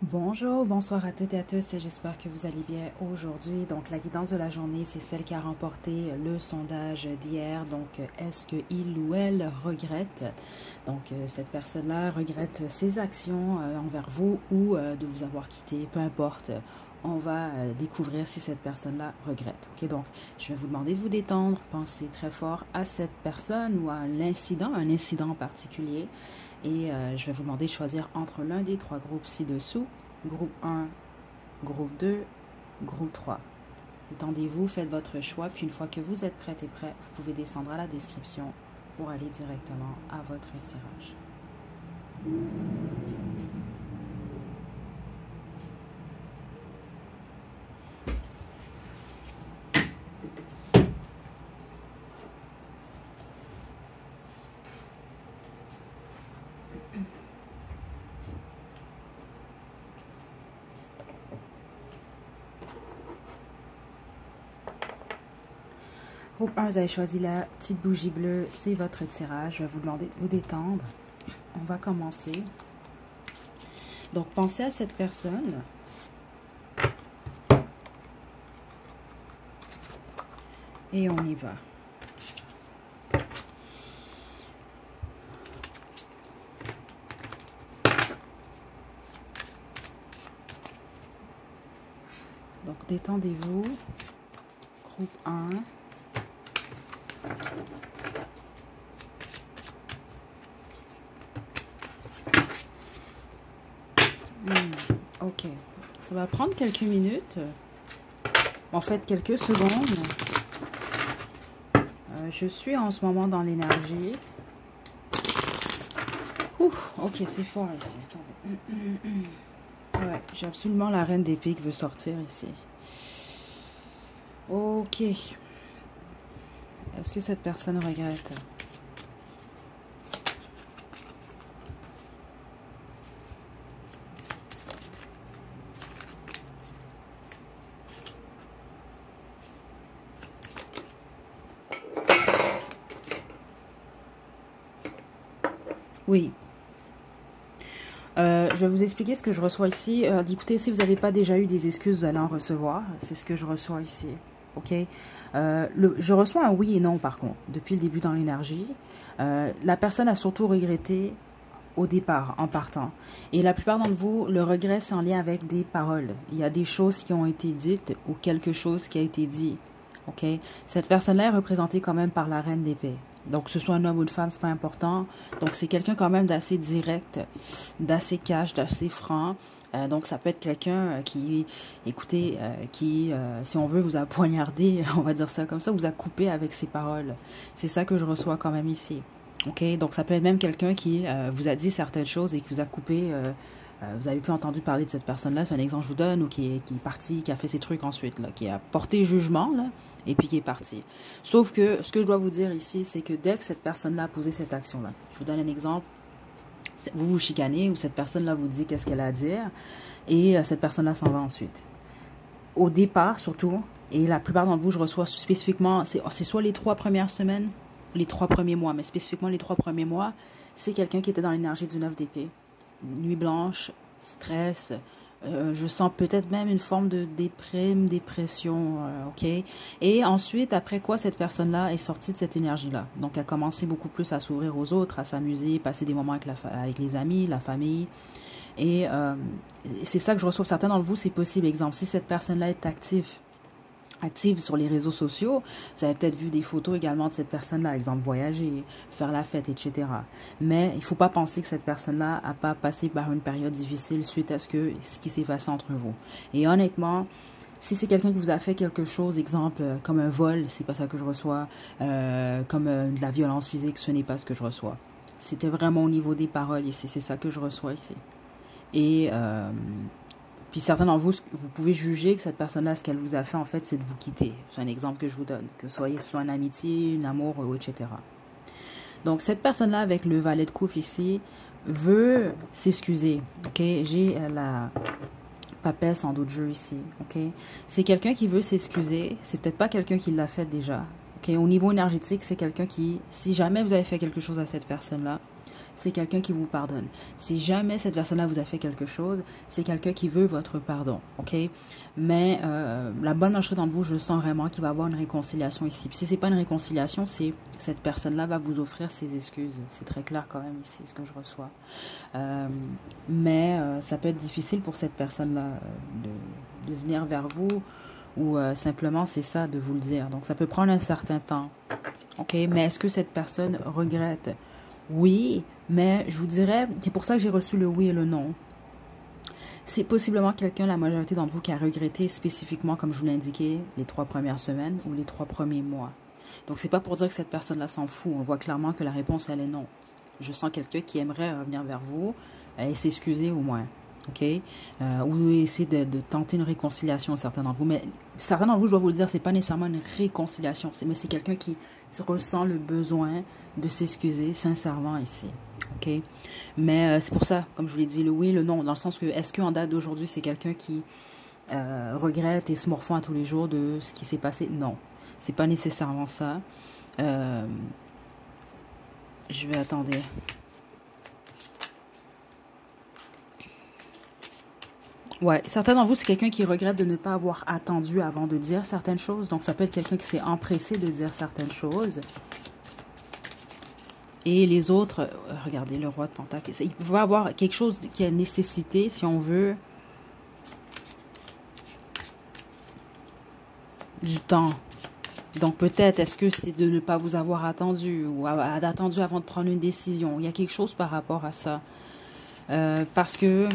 Bonjour, bonsoir à toutes et à tous et j'espère que vous allez bien aujourd'hui. Donc la guidance de la journée, c'est celle qui a remporté le sondage d'hier. Donc est-ce que il ou elle regrette? Donc cette personne-là regrette ses actions envers vous ou de vous avoir quitté, peu importe. On va découvrir si cette personne-là regrette. Ok, donc je vais vous demander de vous détendre, pensez très fort à cette personne ou à l'incident, un incident en particulier. Et je vais vous demander de choisir entre l'un des trois groupes ci-dessous. Groupe 1, groupe 2, groupe 3. Détendez-vous, faites votre choix, puis une fois que vous êtes prête et prêt, vous pouvez descendre à la description pour aller directement à votre tirage. Groupe 1, vous avez choisi la petite bougie bleue, c'est votre tirage. Je vais vous demander de vous détendre. On va commencer. Donc, pensez à cette personne. Et on y va. Donc, détendez-vous. Groupe 1. Ok. Ça va prendre quelques minutes. En fait, quelques secondes. Je suis en ce moment dans l'énergie. Ok, c'est fort ici. Attendez. Ouais, j'ai absolument la reine d'épée qui veut sortir ici. Ok. Est-ce que cette personne regrette? Oui. Je vais vous expliquer ce que je reçois ici. Écoutez, si vous n'avez pas déjà eu des excuses, vous allez en recevoir. C'est ce que je reçois ici. Ok. Je reçois un oui et non, par contre, depuis le début dans l'énergie. La personne a surtout regretté au départ, en partant. Et la plupart d'entre vous, le regret, c'est en lien avec des paroles. Il y a des choses qui ont été dites ou quelque chose qui a été dit. Ok. Cette personne-là est représentée quand même par la reine d'épée. Donc, que ce soit un homme ou une femme, c'est pas important. Donc, c'est quelqu'un quand même d'assez direct, d'assez cash, d'assez franc. Donc, ça peut être quelqu'un qui, écoutez, si on veut, vous a poignardé, on va dire ça comme ça, vous a coupé avec ses paroles. C'est ça que je reçois quand même ici. OK? Donc, ça peut être même quelqu'un qui vous a dit certaines choses et qui vous a coupé. Vous avez pu entendu parler de cette personne-là, c'est un exemple que je vous donne, ou qui est parti, qui a fait ses trucs ensuite, là, qui a porté jugement, là, et puis qui est parti. Sauf que ce que je dois vous dire ici, c'est que dès que cette personne-là a posé cette action-là, je vous donne un exemple, vous vous chicanez, ou cette personne-là vous dit qu'est-ce qu'elle a à dire, et cette personne-là s'en va ensuite. Au départ, surtout, et la plupart d'entre vous, je reçois spécifiquement, c'est soit les 3 premières semaines, les 3 premiers mois, mais spécifiquement les 3 premiers mois, c'est quelqu'un qui était dans l'énergie du 9 d'épée. Nuit blanche, stress, je sens peut-être même une forme de dépression, ok? Et ensuite, après quoi, cette personne-là est sortie de cette énergie-là. Donc, elle a commencé beaucoup plus à s'ouvrir aux autres, à s'amuser, passer des moments avec les amis, la famille. Et c'est ça que je reçois. Certains d'entre vous, c'est possible. Exemple, si cette personne-là est active sur les réseaux sociaux, vous avez peut-être vu des photos également de cette personne-là, exemple voyager, faire la fête, etc. Mais il ne faut pas penser que cette personne-là n'a pas passé par une période difficile suite à ce qui s'est passé entre vous. Et honnêtement, si c'est quelqu'un qui vous a fait quelque chose, exemple comme un vol, c'est pas ça que je reçois, comme de la violence physique, ce n'est pas ce que je reçois. C'était vraiment au niveau des paroles ici, c'est ça que je reçois ici. Et puis certains d'entre vous, vous pouvez juger que cette personne-là, ce qu'elle vous a fait, en fait, c'est de vous quitter. C'est un exemple que je vous donne. Que ce soit une amitié, un amour, etc. Donc, cette personne-là, avec le valet de coupe ici, veut s'excuser. OK? J'ai la papesse en d'autres jeux ici. OK? C'est quelqu'un qui veut s'excuser. C'est peut-être pas quelqu'un qui l'a fait déjà. OK? Au niveau énergétique, c'est quelqu'un qui, si jamais vous avez fait quelque chose à cette personne-là, c'est quelqu'un qui vous pardonne. Si jamais cette personne-là vous a fait quelque chose, c'est quelqu'un qui veut votre pardon, ok? Mais la bonne majorité d'entre vous, je sens vraiment qu'il va y avoir une réconciliation ici. Puis si c'est pas une réconciliation, c'est cette personne-là va vous offrir ses excuses. C'est très clair quand même ici, ce que je reçois. Mais ça peut être difficile pour cette personne-là de venir vers vous ou simplement c'est ça de vous le dire. Donc ça peut prendre un certain temps. Ok, mais est-ce que cette personne regrette? Oui, mais je vous dirais, c'est pour ça que j'ai reçu le oui et le non. C'est possiblement quelqu'un, la majorité d'entre vous, qui a regretté spécifiquement, comme je vous l'ai indiqué, les 3 premières semaines ou les 3 premiers mois. Donc c'est pas pour dire que cette personne-là s'en fout. On voit clairement que la réponse, elle est non. Je sens quelqu'un qui aimerait revenir vers vous et s'excuser au moins. OK? Ou essayer de tenter une réconciliation, certains d'entre vous. Mais certains d'entre vous, je dois vous le dire, c'est pas nécessairement une réconciliation. Mais c'est quelqu'un qui ressent le besoin de s'excuser sincèrement ici. OK? Mais c'est pour ça, comme je vous l'ai dit, le oui, le non. Dans le sens que, est-ce qu'en date d'aujourd'hui, c'est quelqu'un qui regrette et se morfond à tous les jours de ce qui s'est passé? Non. C'est pas nécessairement ça. Je vais attendre. Ouais, certains d'entre vous, c'est quelqu'un qui regrette de ne pas avoir attendu avant de dire certaines choses. Donc, ça peut être quelqu'un qui s'est empressé de dire certaines choses. Et les autres, regardez, le roi de Pentacle. Il peut y avoir quelque chose qui a nécessité, si on veut, du temps. Donc, peut-être, est-ce que c'est de ne pas vous avoir attendu ou attendu avant de prendre une décision? Il y a quelque chose par rapport à ça. Parce que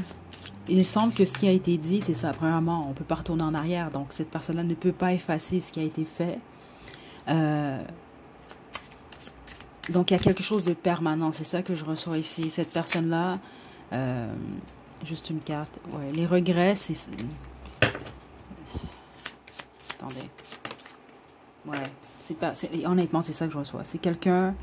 il semble que ce qui a été dit, c'est ça. Premièrement, on ne peut pas retourner en arrière. Donc, cette personne-là ne peut pas effacer ce qui a été fait. Donc, il y a quelque chose de permanent. C'est ça que je reçois ici. Cette personne-là, juste une carte. Ouais, les regrets, c'est... Attendez. Ouais, c'est pas... Honnêtement, c'est ça que je reçois. C'est quelqu'un...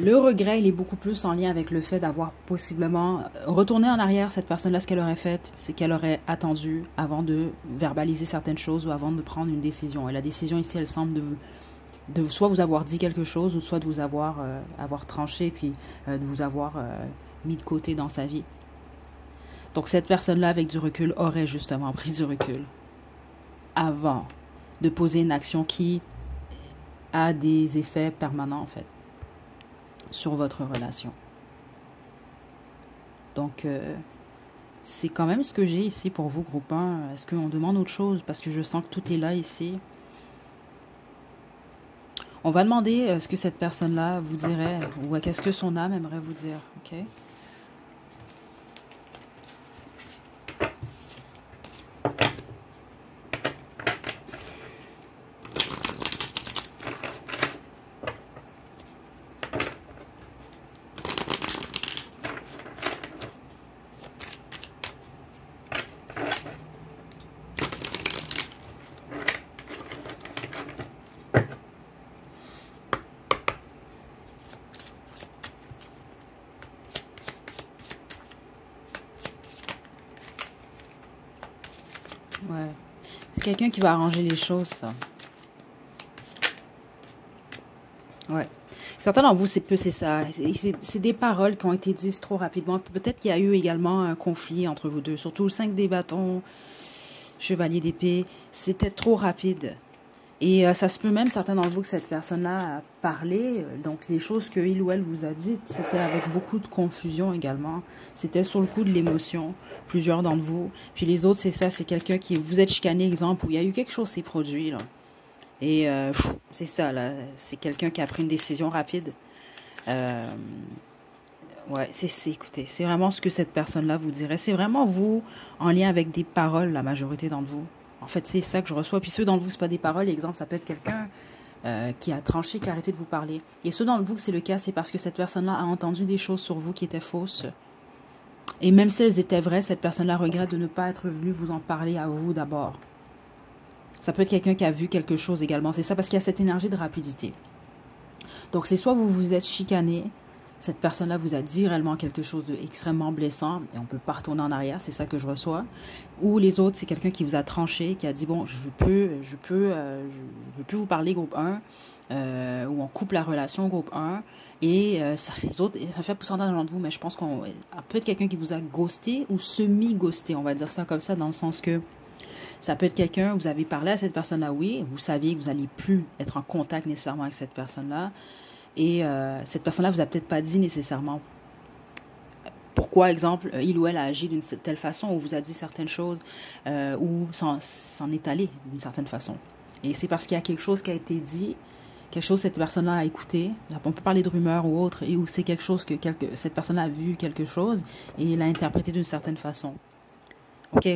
Le regret, il est beaucoup plus en lien avec le fait d'avoir possiblement retourné en arrière. Cette personne-là, ce qu'elle aurait fait, c'est qu'elle aurait attendu avant de verbaliser certaines choses ou avant de prendre une décision. Et la décision ici, elle semble de soit vous avoir dit quelque chose ou soit de vous avoir tranché puis de vous avoir mis de côté dans sa vie. Donc cette personne-là, avec du recul, aurait justement pris du recul avant de poser une action qui a des effets permanents, en fait, sur votre relation. Donc, c'est quand même ce que j'ai ici pour vous, groupe 1. Est-ce qu'on demande autre chose? Parce que je sens que tout est là ici. On va demander ce que cette personne-là vous dirait, ou qu'est-ce que son âme aimerait vous dire, ok? Ouais. C'est quelqu'un qui va arranger les choses, ça. Ouais. Certains d'entre vous, c'est ça. C'est des paroles qui ont été dites trop rapidement. Peut-être qu'il y a eu également un conflit entre vous deux. Surtout le 5 des bâtons, chevalier d'épée. C'était trop rapide. Et ça se peut même, certains d'entre vous, que cette personne-là a parlé. Donc, les choses que il ou elle vous a dites, c'était avec beaucoup de confusion également. C'était sur le coup de l'émotion, plusieurs d'entre vous. Puis les autres, c'est ça, c'est quelqu'un qui... Vous êtes chicané, exemple, où il y a eu quelque chose qui s'est produit, là. Et c'est ça, là. C'est quelqu'un qui a pris une décision rapide. Ouais, écoutez, c'est vraiment ce que cette personne-là vous dirait. C'est vraiment vous, en lien avec des paroles, la majorité d'entre vous. En fait, c'est ça que je reçois. Puis ceux d'entre vous, c'est pas des paroles. Exemple, ça peut être quelqu'un qui a tranché, qui a arrêté de vous parler. Et ceux d'entre vous que c'est le cas, c'est parce que cette personne-là a entendu des choses sur vous qui étaient fausses. Et même si elles étaient vraies, cette personne-là regrette de ne pas être venue vous en parler à vous d'abord. Ça peut être quelqu'un qui a vu quelque chose également. C'est ça parce qu'il y a cette énergie de rapidité. Donc, c'est soit vous vous êtes chicané, Cette personne-là vous a dit réellement quelque chose d'extrêmement blessant et on ne peut pas retourner en arrière, c'est ça que je reçois. Ou les autres, c'est quelqu'un qui vous a tranché, qui a dit, bon, je peux vous parler, groupe 1, ou on coupe la relation, groupe 1. Et les autres, ça fait pourcentage d'entre vous, mais je pense qu'on peut être quelqu'un qui vous a ghosté ou semi-ghosté, on va dire ça comme ça, dans le sens que ça peut être quelqu'un, vous avez parlé à cette personne-là, oui, vous saviez que vous n'allez plus être en contact nécessairement avec cette personne-là. Et cette personne-là vous a peut-être pas dit nécessairement pourquoi, exemple, il ou elle a agi d'une telle façon ou vous a dit certaines choses ou s'en est allé d'une certaine façon. Et c'est parce qu'il y a quelque chose qui a été dit, quelque chose que cette personne-là a écouté. On peut parler de rumeurs ou autre, et où c'est quelque chose que cette personne-là a vu quelque chose et l'a interprété d'une certaine façon. OK?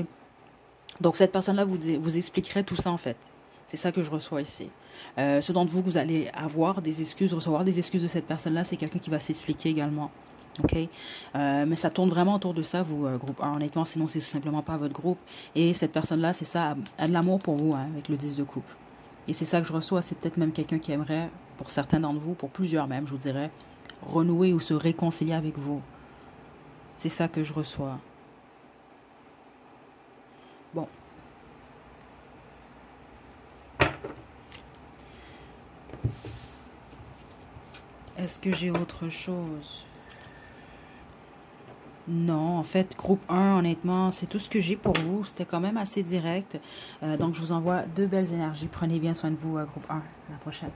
Donc, cette personne-là vous expliquerait tout ça, en fait. C'est ça que je reçois ici. Ceux d'entre vous que vous allez avoir des excuses, recevoir des excuses de cette personne-là, c'est quelqu'un qui va s'expliquer également. OK? Mais ça tourne vraiment autour de ça, vous, groupe 1. Honnêtement, sinon, c'est tout simplement pas votre groupe. Et cette personne-là, c'est ça, a de l'amour pour vous, hein, avec le 10 de coupe. Et c'est ça que je reçois. C'est peut-être même quelqu'un qui aimerait, pour certains d'entre vous, pour plusieurs même, je vous dirais, renouer ou se réconcilier avec vous. C'est ça que je reçois. Bon. Est-ce que j'ai autre chose? Non, en fait, groupe 1, honnêtement, c'est tout ce que j'ai pour vous. C'était quand même assez direct. Donc, je vous envoie 2 belles énergies. Prenez bien soin de vous, groupe 1. À la prochaine.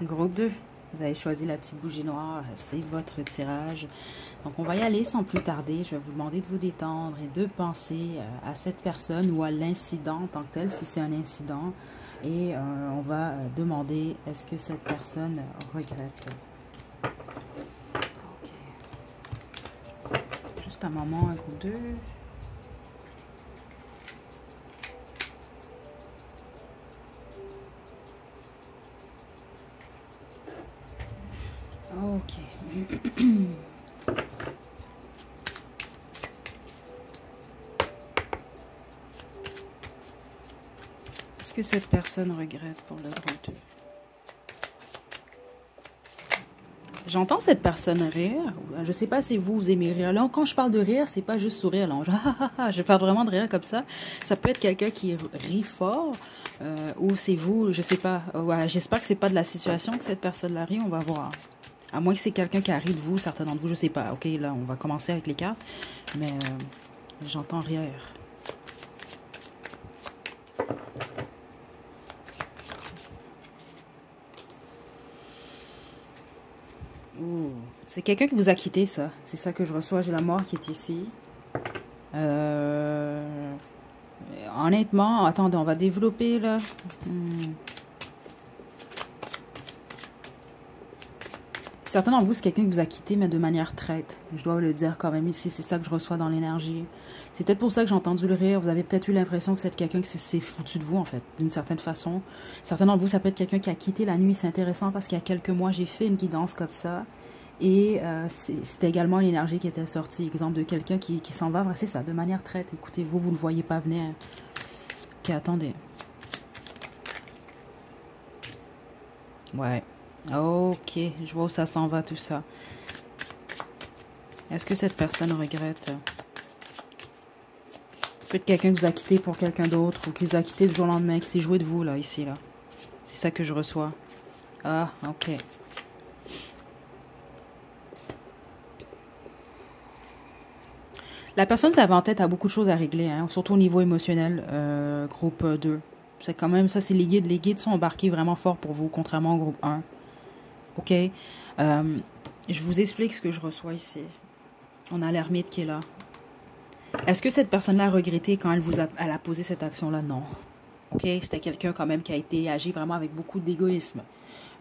Groupe 2, vous avez choisi la petite bougie noire, c'est votre tirage. Donc on va y aller sans plus tarder. Je vais vous demander de vous détendre et de penser à cette personne ou à l'incident en tant que tel, si c'est un incident. Et on va demander, est-ce que cette personne regrette? Okay. Juste un moment, un groupe 2. Ok. Est-ce que cette personne regrette pour le groupe 2? J'entends cette personne rire. Je sais pas si vous aimez rire. Là, quand je parle de rire, c'est pas juste sourire. Là. Je parle vraiment de rire comme ça. Ça peut être quelqu'un qui rit fort. Ou c'est vous, je sais pas. Ouais, j'espère que c'est pas de la situation que cette personne-là rit. On va voir. À moins que c'est quelqu'un qui arrive de vous, certains d'entre vous, je sais pas. Ok, là, on va commencer avec les cartes. Mais j'entends rire. C'est quelqu'un qui vous a quitté, ça. C'est ça que je reçois. J'ai la mort qui est ici. Honnêtement, attendez, on va développer, là. Certains d'entre vous, c'est quelqu'un qui vous a quitté, mais de manière traite. Je dois le dire quand même ici, c'est ça que je reçois dans l'énergie. C'est peut-être pour ça que j'ai entendu le rire. Vous avez peut-être eu l'impression que c'est quelqu'un qui s'est foutu de vous, en fait, d'une certaine façon. Certains d'entre vous, ça peut être quelqu'un qui a quitté la nuit. C'est intéressant parce qu'il y a quelques mois, j'ai fait une guidance comme ça. Et c'était également l'énergie qui était sortie. Exemple de quelqu'un qui s'en va, c'est ça, de manière traite. Écoutez, vous ne le voyez pas venir. Ok, attendez. Ouais. Ok, je vois où ça s'en va tout ça. Est-ce que cette personne regrette? Peut-être quelqu'un qui vous a quitté pour quelqu'un d'autre ou qui vous a quitté du jour au lendemain, qui s'est joué de vous là, ici, là. C'est ça que je reçois. Ah, ok. La personne, ça va en tête, a beaucoup de choses à régler, hein, surtout au niveau émotionnel, groupe 2. C'est quand même ça, c'est les guides. Les guides sont embarqués vraiment fort pour vous, contrairement au groupe 1. Ok, je vous explique ce que je reçois ici. On a l'ermite qui est là. Est-ce que cette personne-là a regretté quand elle a posé cette action-là? Non. Ok, c'était quelqu'un quand même qui a été agi vraiment avec beaucoup d'égoïsme.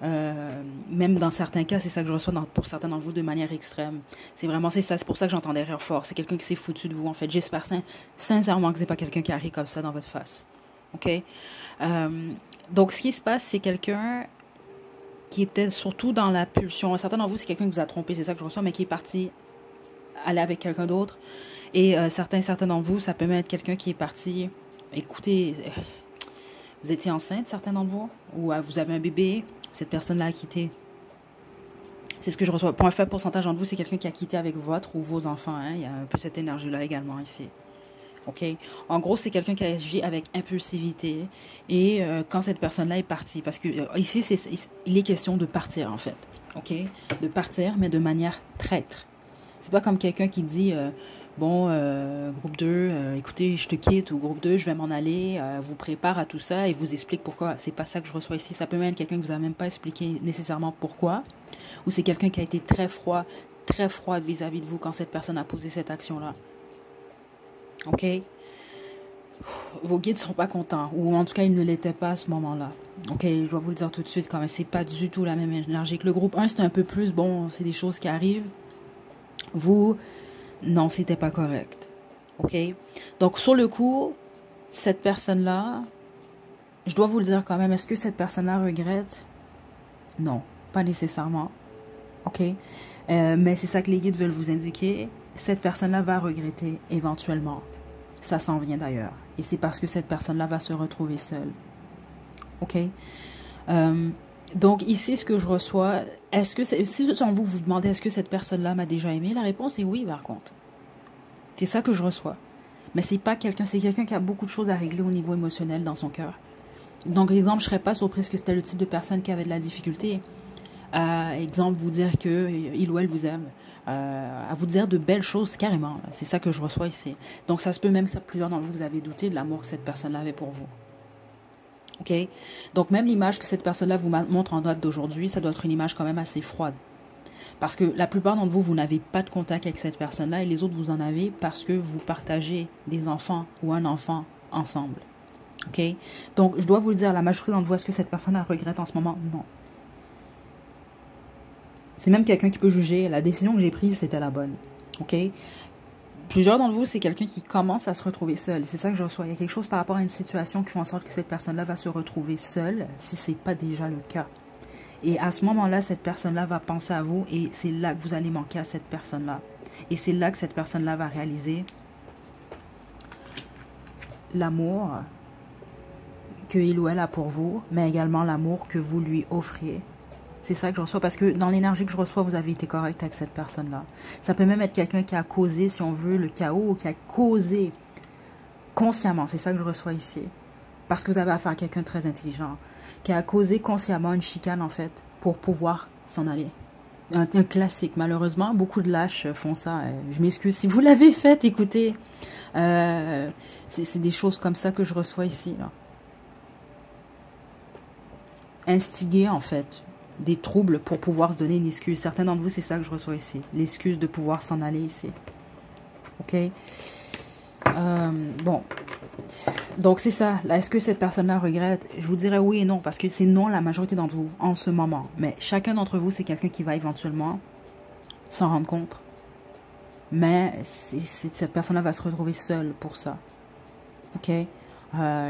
Même dans certains cas, c'est ça que je reçois pour certains d'entre vous de manière extrême. C'est vraiment ça. C'est pour ça que j'entends des rires forts. C'est quelqu'un qui s'est foutu de vous en fait. J'espère sincèrement que c'est pas quelqu'un qui arrive comme ça dans votre face. Ok. Donc ce qui se passe, c'est quelqu'un qui était surtout dans la pulsion. Certains d'entre vous, c'est quelqu'un qui vous a trompé, c'est ça que je reçois, mais qui est parti aller avec quelqu'un d'autre. Et certains d'entre vous, ça peut même être quelqu'un qui est parti... Écoutez, vous étiez enceinte, certains d'entre vous, ou vous avez un bébé, cette personne-là a quitté. C'est ce que je reçois. Pour un faible pourcentage d'entre vous, c'est quelqu'un qui a quitté avec votre ou vos enfants. Hein. Il y a un peu cette énergie-là également ici. Ok. En gros, c'est quelqu'un qui a agi avec impulsivité. Et quand cette personne-là est partie, parce que ici, il est question de partir, en fait. Ok. De partir, mais de manière traître. C'est pas comme quelqu'un qui dit, bon, groupe 2, écoutez, je te quitte, ou groupe 2, je vais m'en aller, vous prépare à tout ça et vous explique pourquoi. C'est pas ça que je reçois ici. Ça peut même être quelqu'un qui vous a même pas expliqué nécessairement pourquoi. Ou c'est quelqu'un qui a été très froide vis-à-vis de vous quand cette personne a posé cette action-là. Ok? Vos guides ne sont pas contents, ou en tout cas, ils ne l'étaient pas à ce moment-là. Ok, je dois vous le dire tout de suite, quand même, c'est pas du tout la même énergie que le groupe 1, c'est un peu plus, bon, c'est des choses qui arrivent. Vous, non, c'était pas correct. Ok? Donc, sur le coup, cette personne-là, je dois vous le dire quand même, est-ce que cette personne-là regrette? Non, pas nécessairement. Ok? Mais c'est ça que les guides veulent vous indiquer. Cette personne-là va regretter éventuellement. Ça s'en vient d'ailleurs. Et c'est parce que cette personne-là va se retrouver seule. Ok? Donc ici, ce que je reçois, est-ce que si vous vous demandez est-ce que cette personne-là m'a déjà aimé, la réponse est oui par contre. C'est ça que je reçois. Mais c'est pas quelqu'un, c'est quelqu'un qui a beaucoup de choses à régler au niveau émotionnel dans son cœur. Donc exemple, je serais pas surprise que c'était le type de personne qui avait de la difficulté. Exemple, vous dire que il ou elle vous aime. À vous dire de belles choses carrément. C'est ça que je reçois ici. Donc ça se peut même que plusieurs d'entre vous, vous avez douté de l'amour que cette personne-là avait pour vous. Ok? Donc même l'image que cette personne-là vous montre en date d'aujourd'hui, ça doit être une image quand même assez froide. Parce que la plupart d'entre vous, vous n'avez pas de contact avec cette personne-là et les autres, vous en avez parce que vous partagez des enfants ou un enfant ensemble. Ok? Donc je dois vous le dire, la majorité d'entre vous, est-ce que cette personne-là regrette en ce moment? Non. C'est même quelqu'un qui peut juger, la décision que j'ai prise, c'était la bonne. Ok? Plusieurs d'entre vous, c'est quelqu'un qui commence à se retrouver seul. C'est ça que je reçois. Il y a quelque chose par rapport à une situation qui fait en sorte que cette personne-là va se retrouver seule, si ce n'est pas déjà le cas. Et à ce moment-là, cette personne-là va penser à vous et c'est là que vous allez manquer à cette personne-là. Et c'est là que cette personne-là va réaliser l'amour qu'il ou elle a pour vous, mais également l'amour que vous lui offriez. C'est ça que je reçois, parce que dans l'énergie que je reçois, vous avez été correct avec cette personne-là. Ça peut même être quelqu'un qui a causé, si on veut, le chaos, ou qui a causé consciemment, c'est ça que je reçois ici. Parce que vous avez affaire à quelqu'un de très intelligent, qui a causé consciemment une chicane, en fait, pour pouvoir s'en aller. Un classique, malheureusement, beaucoup de lâches font ça. Je m'excuse si vous l'avez fait, écoutez. C'est des choses comme ça que je reçois ici, là. Instiguer, en fait, des troubles pour pouvoir se donner une excuse. Certains d'entre vous, c'est ça que je reçois ici. L'excuse de pouvoir s'en aller ici. Ok? Bon. Donc c'est ça. Là, est-ce que cette personne-là regrette? Je vous dirais oui et non, parce que c'est non la majorité d'entre vous en ce moment. Mais chacun d'entre vous, c'est quelqu'un qui va éventuellement s'en rendre compte. Mais cette personne-là va se retrouver seule pour ça. Ok?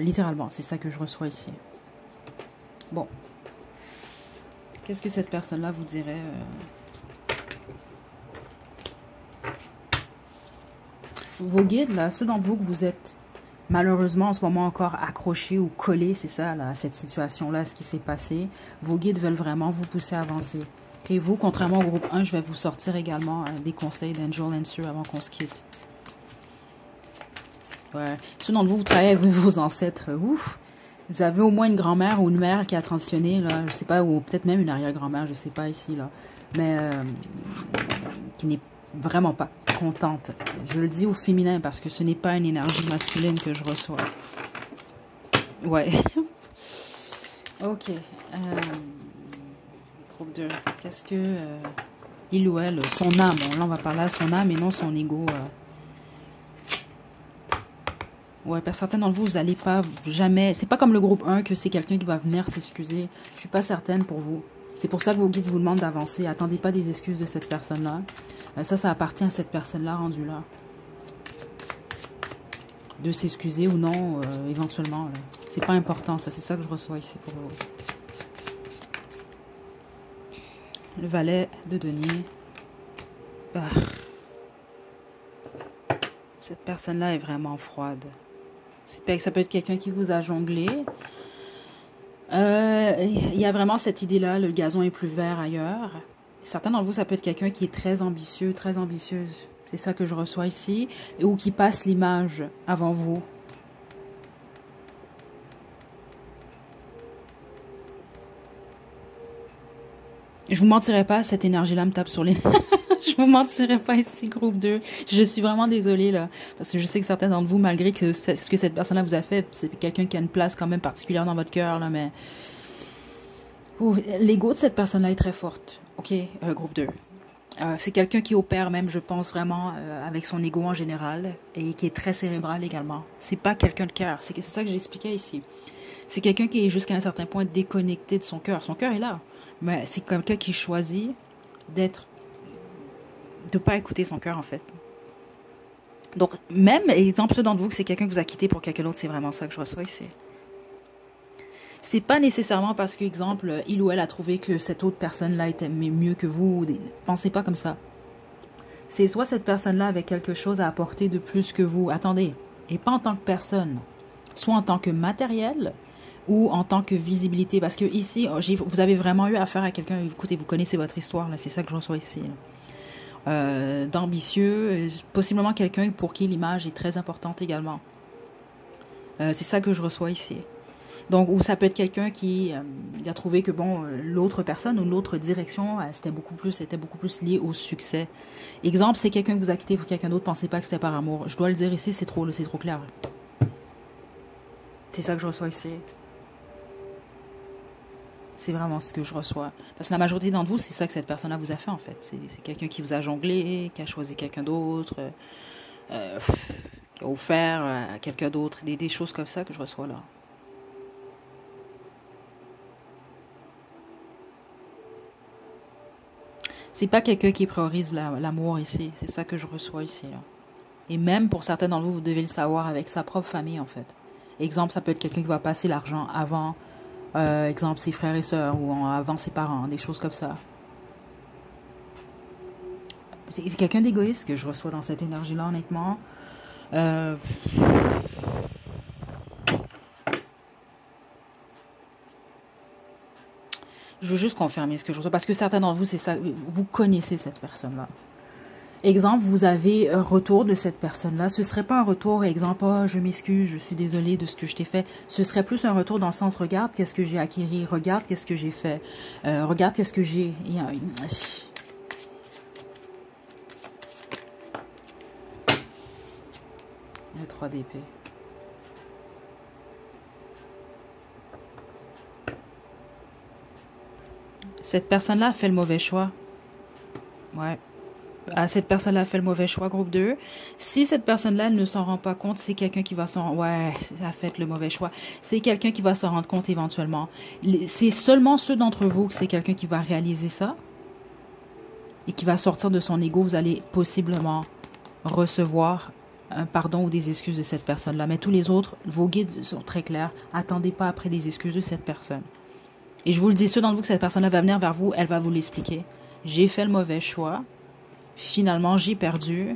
Littéralement, c'est ça que je reçois ici. Bon. Qu'est-ce que cette personne-là vous dirait? Vos guides, là, ceux d'entre vous que vous êtes malheureusement en ce moment encore accrochés ou collés, c'est ça, là, cette situation-là, ce qui s'est passé, vos guides veulent vraiment vous pousser à avancer. Ok, vous, contrairement au groupe 1, je vais vous sortir également des conseils d'Angel Answer avant qu'on se quitte. Ouais. Ceux d'entre vous, vous travaillez avec vos ancêtres. Ouf! Vous avez au moins une grand-mère ou une mère qui a transitionné, là, je sais pas, ou peut-être même une arrière-grand-mère, je sais pas ici, là. Mais qui n'est vraiment pas contente. Je le dis au féminin parce que ce n'est pas une énergie masculine que je reçois. Ouais. Ok. Groupe 2. Qu'est-ce que il ou elle, son âme, là on va parler à son âme et non son ego. Ouais, pour certains d'entre vous, vous n'allez pas jamais... C'est pas comme le groupe 1 que c'est quelqu'un qui va venir s'excuser. Je suis pas certaine pour vous. C'est pour ça que vos guides vous demandent d'avancer. Attendez pas des excuses de cette personne-là. Ça appartient à cette personne-là rendue là. De s'excuser ou non, éventuellement. C'est pas important, ça. C'est ça que je reçois ici pour vous. Le valet de denier. Ah. Cette personne-là est vraiment froide. Ça peut être quelqu'un qui vous a jonglé. Il y a vraiment cette idée-là, le gazon est plus vert ailleurs. Certains d'entre vous, ça peut être quelqu'un qui est très ambitieux, très ambitieuse. C'est ça que je reçois ici. Ou qui passe l'image avant vous. Je vous mentirai pas, cette énergie-là me tape sur les... Je vous mentirai pas ici, groupe 2. Je suis vraiment désolée, là. Parce que je sais que certains d'entre vous, malgré que ce que cette personne-là vous a fait, c'est quelqu'un qui a une place quand même particulière dans votre cœur, là, mais... L'ego de cette personne-là est très forte. Ok, groupe 2. C'est quelqu'un qui opère même, je pense, vraiment avec son ego en général et qui est très cérébral également. C'est pas quelqu'un de cœur. C'est ça que j'expliquais ici. C'est quelqu'un qui est jusqu'à un certain point déconnecté de son cœur. Son cœur est là. Mais c'est quelqu'un qui choisit de pas écouter son cœur, en fait. Donc, même, exemple, ceux d'entre vous que c'est quelqu'un que vous a quitté pour quelqu'un d'autre, c'est vraiment ça que je reçois ici. C'est pas nécessairement parce que, exemple, il ou elle a trouvé que cette autre personne-là était mieux que vous. Pensez pas comme ça. C'est soit cette personne-là avait quelque chose à apporter de plus que vous. Attendez. Et pas en tant que personne. Soit en tant que matériel ou en tant que visibilité. Parce que ici, vous avez vraiment eu affaire à quelqu'un. Écoutez, vous connaissez votre histoire. C'est ça que je reçois ici. D'ambitieux. Possiblement quelqu'un pour qui l'image est très importante également. C'est ça que je reçois ici. Donc, ou ça peut être quelqu'un qui a trouvé que, bon, l'autre personne ou l'autre direction, c'était beaucoup plus lié au succès. Exemple, c'est quelqu'un que vous a quitté pour quelqu'un d'autre, pensez pas que c'était par amour. Je dois le dire ici, c'est trop clair. C'est ça que je reçois ici. C'est vraiment ce que je reçois. Parce que la majorité d'entre vous, c'est ça que cette personne-là vous a fait, en fait. C'est quelqu'un qui vous a jonglé, qui a choisi quelqu'un d'autre, qui a offert à quelqu'un d'autre, des choses comme ça que je reçois là. C'est pas quelqu'un qui priorise l'amour ici. C'est ça que je reçois ici. Là. Et même pour certains d'entre vous, vous devez le savoir avec sa propre famille, en fait. Exemple, ça peut être quelqu'un qui va passer l'argent avant, exemple, ses frères et sœurs ou avant ses parents, des choses comme ça. C'est quelqu'un d'égoïste que je reçois dans cette énergie-là, honnêtement. Je veux juste confirmer ce que je reçois. Parce que certains d'entre vous, c'est ça. Vous connaissez cette personne-là. Exemple, vous avez un retour de cette personne-là. Ce serait pas un retour, exemple, oh, je m'excuse, je suis désolée de ce que je t'ai fait. Ce serait plus un retour dans le sens, regarde qu'est-ce que j'ai acquis, regarde qu'est-ce que j'ai fait, regarde qu'est-ce que j'ai... Le 3 d'épée. Cette personne-là a fait le mauvais choix. Ouais. cette personne-là fait le mauvais choix, groupe 2. Si cette personne-là, elle ne s'en rend pas compte, c'est quelqu'un qui va s'en... Ouais, elle a fait le mauvais choix. C'est quelqu'un qui va s'en rendre compte éventuellement. C'est seulement ceux d'entre vous que c'est quelqu'un qui va réaliser ça et qui va sortir de son ego. Vous allez possiblement recevoir un pardon ou des excuses de cette personne-là. Mais tous les autres, vos guides sont très clairs. Attendez pas après des excuses de cette personne. Et je vous le dis, ceux d'entre vous que cette personne-là va venir vers vous, elle va vous l'expliquer. J'ai fait le mauvais choix. Finalement, j'ai perdu.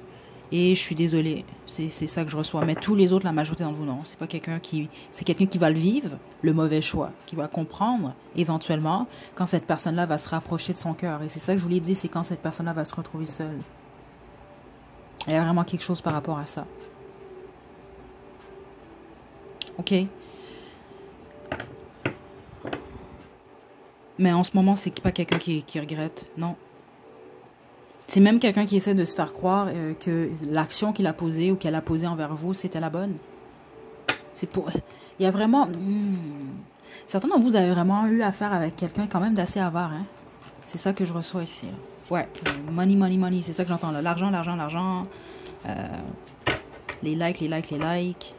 Et je suis désolée. C'est ça que je reçois. Mais tous les autres, la majorité d'entre vous, non. C'est pas quelqu'un qui... C'est quelqu'un qui va le vivre, le mauvais choix. Qui va comprendre, éventuellement, quand cette personne-là va se rapprocher de son cœur. Et c'est ça que je vous l'ai dit, c'est quand cette personne-là va se retrouver seule. Il y a vraiment quelque chose par rapport à ça. OK? Mais en ce moment, c'est pas quelqu'un qui regrette. Non. C'est même quelqu'un qui essaie de se faire croire que l'action qu'il a posée ou qu'elle a posée envers vous, c'était la bonne. C'est pour... Il y a vraiment... Certains d'entre vous avez vraiment eu affaire avec quelqu'un quand même d'assez avare. Hein? C'est ça que je reçois ici. Là. Ouais. Money, money, money. C'est ça que j'entends là. L'argent, l'argent, l'argent. Les likes, les likes, les likes.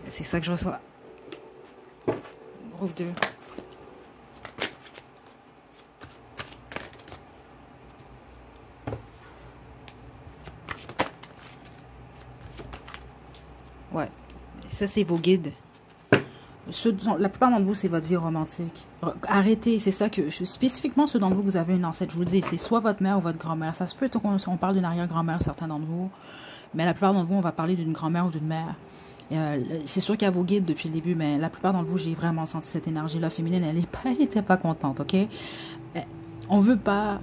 C'est ça que je reçois. Groupe 2. Ouais. Ça, c'est vos guides. La plupart d'entre vous, c'est votre vie romantique. Arrêtez, c'est ça que... Spécifiquement, ceux d'entre vous, vous avez une ancêtre, je vous le dis, c'est soit votre mère ou votre grand-mère. Ça se peut qu'on parle d'une arrière-grand-mère, certains d'entre vous. Mais la plupart d'entre vous, on va parler d'une grand-mère ou d'une mère. C'est sûr qu'il y a vos guides depuis le début, mais la plupart d'entre vous, j'ai vraiment senti cette énergie-là féminine. Elle était pas contente, OK? On veut pas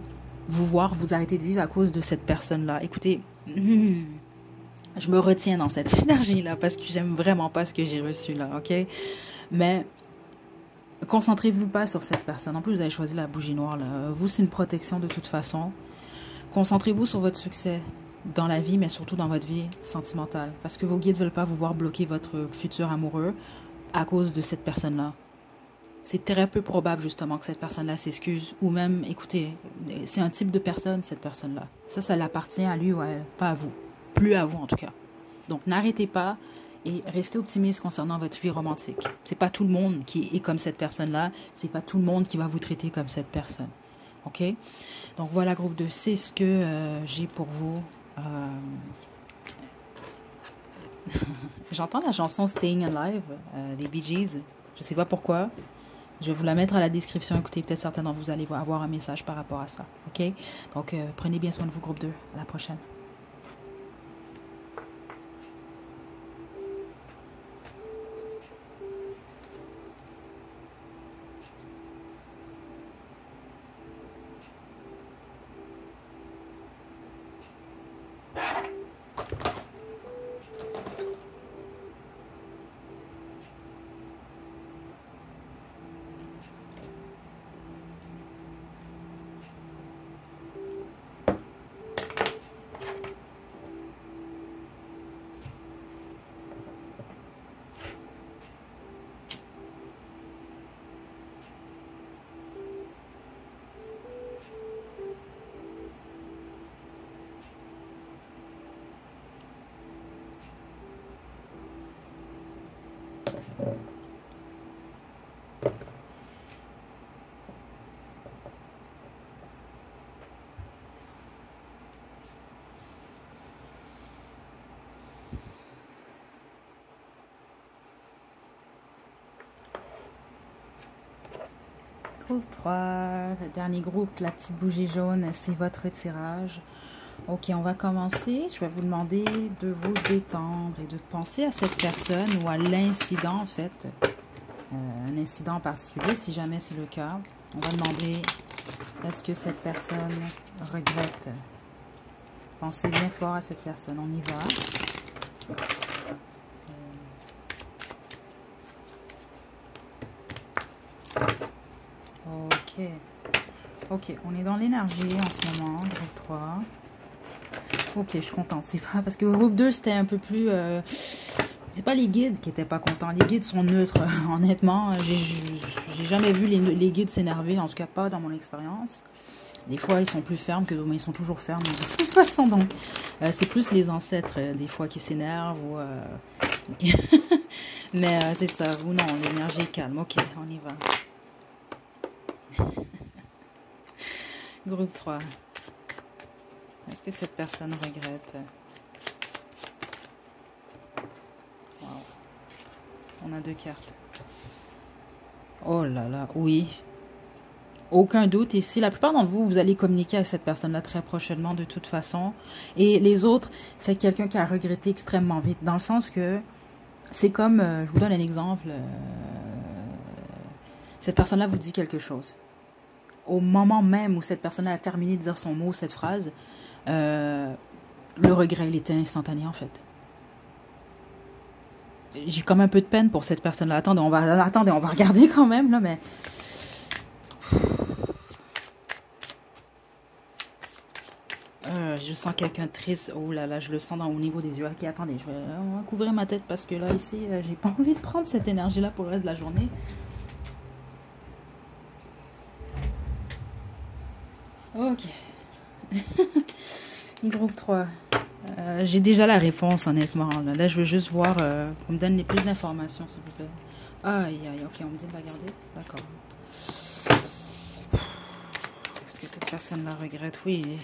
vous voir vous arrêter de vivre à cause de cette personne-là. Écoutez... Je me retiens dans cette énergie-là parce que j'aime vraiment pas ce que j'ai reçu là, OK? Mais concentrez-vous pas sur cette personne. En plus, vous avez choisi la bougie noire, là. Vous, c'est une protection de toute façon. Concentrez-vous sur votre succès dans la vie, mais surtout dans votre vie sentimentale. Parce que vos guides ne veulent pas vous voir bloquer votre futur amoureux à cause de cette personne-là. C'est très peu probable, justement, que cette personne-là s'excuse. Ou même, écoutez, c'est un type de personne, cette personne-là. Ça l'appartient à lui ou à elle, pas à vous. Plus à vous, en tout cas. Donc, n'arrêtez pas et restez optimiste concernant votre vie romantique. C'est pas tout le monde qui est comme cette personne-là. C'est pas tout le monde qui va vous traiter comme cette personne. OK? Donc, voilà, groupe 2. C'est ce que j'ai pour vous. J'entends la chanson Staying Alive des Bee Gees. Je sais pas pourquoi. Je vais vous la mettre à la description. Écoutez, peut-être certains d'entre vous allez avoir un message par rapport à ça. OK? Donc, prenez bien soin de vous, groupe 2. À la prochaine. Groupe 3, le dernier groupe, la petite bougie jaune, c'est votre tirage. Ok, on va commencer. Je vais vous demander de vous détendre et de penser à cette personne ou à l'incident, en fait. Un incident en particulier, si jamais c'est le cas. On va demander, est-ce que cette personne regrette? Pensez bien fort à cette personne. On y va. Ok. Ok, on est dans l'énergie en ce moment, groupe 3. Ok, je suis contente. C'est pas parce que groupe 2, c'était un peu plus... c'est pas les guides qui étaient pas contents. Les guides sont neutres, honnêtement. J'ai jamais vu les guides s'énerver, en tout cas pas dans mon expérience. Des fois, ils sont plus fermes que d'autres, mais ils sont toujours fermes de toute façon. Donc, c'est plus les ancêtres, des fois, qui s'énervent. Ou, mais c'est ça, ou non, l'énergie est calme. Ok, on y va. Groupe 3. Est-ce que cette personne regrette? Wow. On a 2 cartes. Oh là là, oui. Aucun doute ici. La plupart d'entre vous, vous allez communiquer avec cette personne-là très prochainement de toute façon. Et les autres, c'est quelqu'un qui a regretté extrêmement vite. Dans le sens que c'est comme, je vous donne un exemple. Cette personne-là vous dit quelque chose. Au moment même où cette personne-là a terminé de dire son mot, cette phrase, le regret, il était instantané en fait. J'ai comme un peu de peine pour cette personne-là. Attendez, on va regarder quand même, là, mais... je sens quelqu'un de triste. Oh là là, je le sens au niveau des yeux. Ok, attendez, on va couvrir ma tête parce que là, ici, j'ai pas envie de prendre cette énergie-là pour le reste de la journée. Ok. Groupe 3. J'ai déjà la réponse, honnêtement. Là, je veux juste voir... qu'on me donne les plus d'informations, s'il vous plaît. Aïe, aïe, ok, on me dit de la garder. D'accord. Est-ce que cette personne-là regrette? Oui.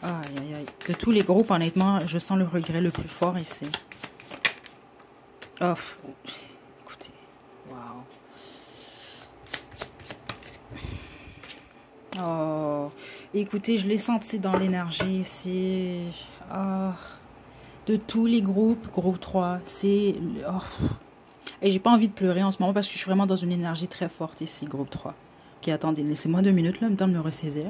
Aïe, aïe, aïe. De tous les groupes, honnêtement, je sens le regret le plus fort ici. Oh, écoutez. Waouh. Oh, écoutez, je l'ai senti dans l'énergie ici. Oh. De tous les groupes, groupe 3, c'est... Oh. Et j'ai pas envie de pleurer en ce moment parce que je suis vraiment dans une énergie très forte ici, groupe 3. Ok, attendez, laissez-moi 2 minutes, là, le temps de me ressaisir.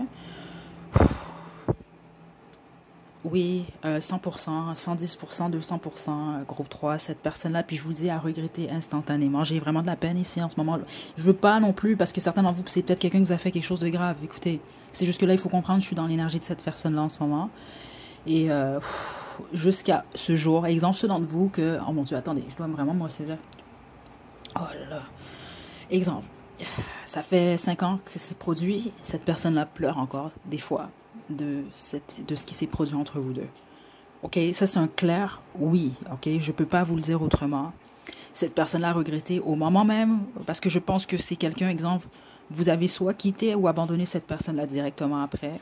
Oui, 100%, 110%, 200%, groupe 3, cette personne-là, puis je vous le dis, à regretter instantanément. J'ai vraiment de la peine ici en ce moment. Je veux pas non plus, parce que certains d'entre vous, c'est peut-être quelqu'un qui vous a fait quelque chose de grave. Écoutez, c'est juste que là, il faut comprendre, je suis dans l'énergie de cette personne-là en ce moment. Et jusqu'à ce jour, exemple, ceux d'entre vous que... Oh mon Dieu, attendez, je dois vraiment me ressaisir. Oh là là. Exemple, ça fait 5 ans que ça s'est produit. Cette personne-là pleure encore, des fois, de ce qui s'est produit entre vous deux. Ok, ça c'est un clair oui. Ok, je peux pas vous le dire autrement. Cette personne-là a regretté au moment même, parce que je pense que c'est quelqu'un, exemple, vous avez soit quitté ou abandonné cette personne-là directement après.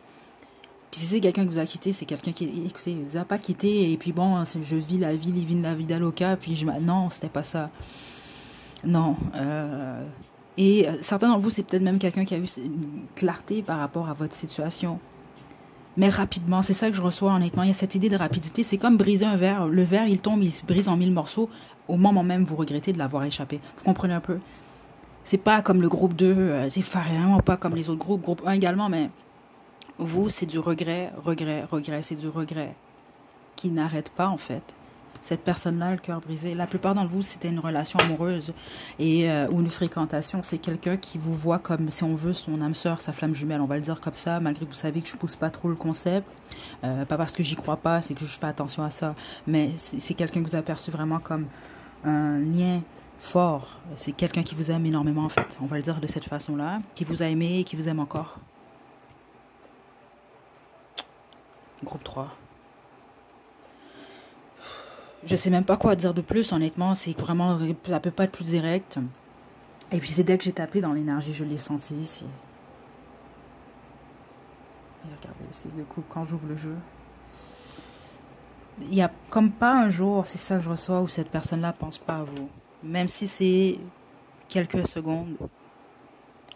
Puis si c'est quelqu'un qui vous a quitté, c'est quelqu'un qui, écoutez, vous a pas quitté, et puis bon, je vis la vie, living la vida loca, puis non, c'était pas ça. Non. Et certains d'entre vous, c'est peut-être même quelqu'un qui a eu une clarté par rapport à votre situation. Mais rapidement, c'est ça que je reçois honnêtement. Il y a cette idée de rapidité. C'est comme briser un verre. Le verre, il tombe, il se brise en 1000 morceaux. Au moment même, vous regrettez de l'avoir échappé. Vous comprenez un peu? C'est pas comme le groupe 2, c'est vraiment pas comme les autres groupes. Groupe 1 également, mais vous, c'est du regret, regret, regret. C'est du regret qui n'arrête pas en fait. Cette personne-là, le cœur brisé, la plupart d'entre vous, c'était une relation amoureuse et ou une fréquentation. C'est quelqu'un qui vous voit comme, si on veut, son âme sœur, sa flamme jumelle. On va le dire comme ça, malgré que vous savez que je pousse pas trop le concept. Pas parce que j'y crois pas, c'est que je fais attention à ça. Mais c'est quelqu'un que vous avez perçu vraiment comme un lien fort. C'est quelqu'un qui vous aime énormément, en fait. On va le dire de cette façon-là. Qui vous a aimé et qui vous aime encore. Groupe 3. Je sais même pas quoi dire de plus, honnêtement. C'est vraiment, ça peut pas être plus direct. Et puis c'est dès que j'ai tapé dans l'énergie, je l'ai senti ici. Et regardez, c'est le coup quand j'ouvre le jeu. Il y a comme pas un jour, c'est ça que je reçois, où cette personne-là pense pas à vous. Même si c'est quelques secondes.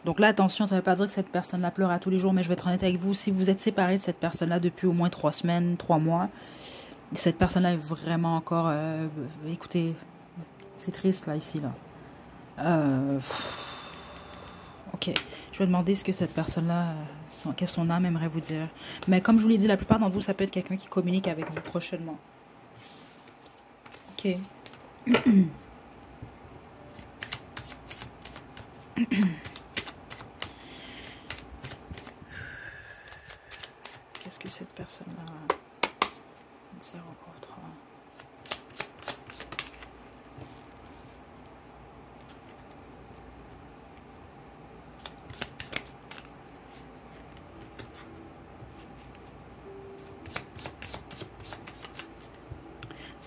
Donc là, attention, ça ne veut pas dire que cette personne-là pleure à tous les jours, mais je vais être honnête avec vous. Si vous êtes séparé de cette personne-là depuis au moins 3 semaines, 3 mois, cette personne-là est vraiment encore... écoutez, c'est triste, là, ici, là. Ok, je vais demander ce que cette personne-là, qu'est-ce que son âme aimerait vous dire. Mais comme je vous l'ai dit, la plupart d'entre vous, ça peut être quelqu'un qui communique avec vous prochainement. Ok. Qu'est-ce que cette personne-là dire encore trop?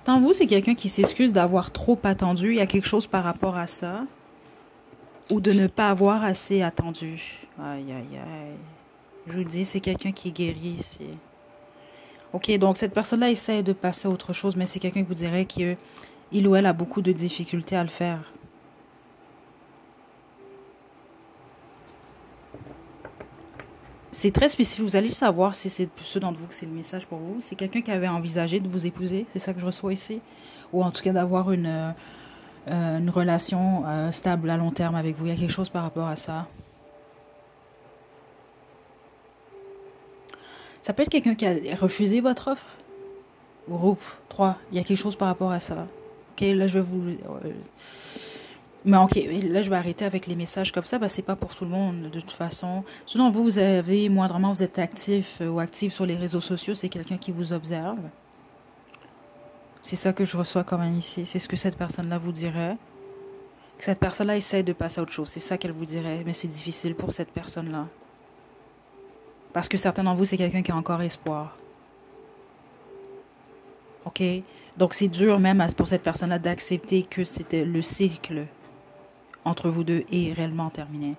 Certains de vous, c'est quelqu'un qui s'excuse d'avoir trop attendu. Il y a quelque chose par rapport à ça. Ou de ne pas avoir assez attendu. Aïe, aïe, aïe. Je vous le dis, c'est quelqu'un qui est guéri ici. Ok, donc cette personne-là essaie de passer à autre chose, mais c'est quelqu'un que vous direz qu'il ou elle a beaucoup de difficultés à le faire. C'est très spécifique. Vous allez savoir si c'est ceux d'entre vous que c'est le message pour vous. C'est quelqu'un qui avait envisagé de vous épouser. C'est ça que je reçois ici. Ou en tout cas d'avoir une relation stable à long terme avec vous. Il y a quelque chose par rapport à ça. Ça peut être quelqu'un qui a refusé votre offre. Groupe 3. Il y a quelque chose par rapport à ça. Ok, là je vais vous... Mais ok, là je vais arrêter avec les messages comme ça, parce que c'est pas pour tout le monde de toute façon. Sinon vous avez moindrement, vous êtes actif ou active sur les réseaux sociaux, c'est quelqu'un qui vous observe. C'est ça que je reçois quand même ici. C'est ce que cette personne-là vous dirait. Que cette personne-là essaie de passer à autre chose. C'est ça qu'elle vous dirait, mais c'est difficile pour cette personne-là. Parce que certains d'entre vous, c'est quelqu'un qui a encore espoir. Ok? Donc c'est dur même pour cette personne-là d'accepter que c'était le cycle entre vous deux est réellement terminé.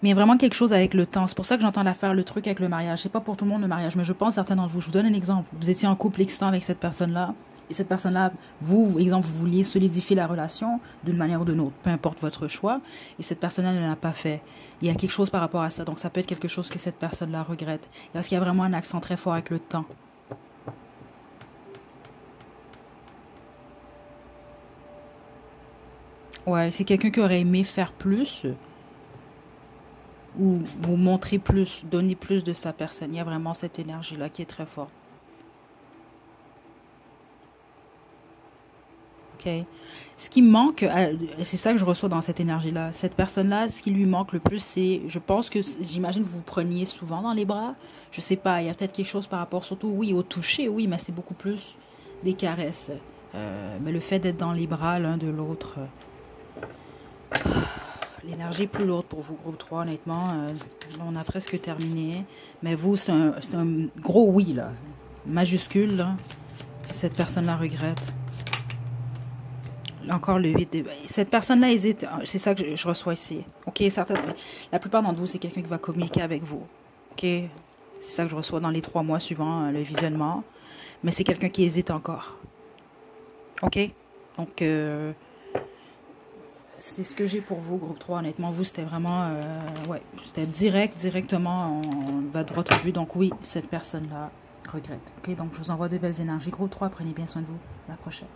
Mais il y a vraiment quelque chose avec le temps. C'est pour ça que j'entends l'affaire, le truc avec le mariage. C'est pas pour tout le monde le mariage, mais je pense certains d'entre vous. Je vous donne un exemple. Vous étiez en couple extant avec cette personne-là. Et cette personne-là, vous, exemple, vous vouliez solidifier la relation d'une manière ou d'une autre, peu importe votre choix. Et cette personne-là ne l'a pas fait. Il y a quelque chose par rapport à ça. Donc ça peut être quelque chose que cette personne-là regrette. Parce qu'il y a vraiment un accent très fort avec le temps. Ouais, c'est quelqu'un qui aurait aimé faire plus ou vous montrer plus, donner plus de sa personne. Il y a vraiment cette énergie-là qui est très forte. Ok. Ce qui manque, c'est ça que je reçois dans cette énergie-là. Cette personne-là, ce qui lui manque le plus, c'est, je pense que, j'imagine que vous vous preniez souvent dans les bras. Je sais pas, il y a peut-être quelque chose par rapport, surtout, oui, au toucher, oui, mais c'est beaucoup plus des caresses. Mais le fait d'être dans les bras l'un de l'autre, l'énergie est plus lourde pour vous, groupe 3, honnêtement. On a presque terminé. Mais vous, c'est un gros oui, là. Majuscule, là. Cette personne-là regrette. Encore le 8. Cette personne-là hésite. C'est ça que je reçois ici. Ok, la plupart d'entre vous, c'est quelqu'un qui va communiquer avec vous. Ok, c'est ça que je reçois dans les 3 mois suivant le visionnement. Mais c'est quelqu'un qui hésite encore. Ok, donc c'est ce que j'ai pour vous, groupe 3. Honnêtement, vous, c'était vraiment... ouais, c'était directement, on va droit au but. Donc oui, cette personne-là regrette. Ok, donc je vous envoie de belles énergies. Groupe 3, prenez bien soin de vous. À la prochaine.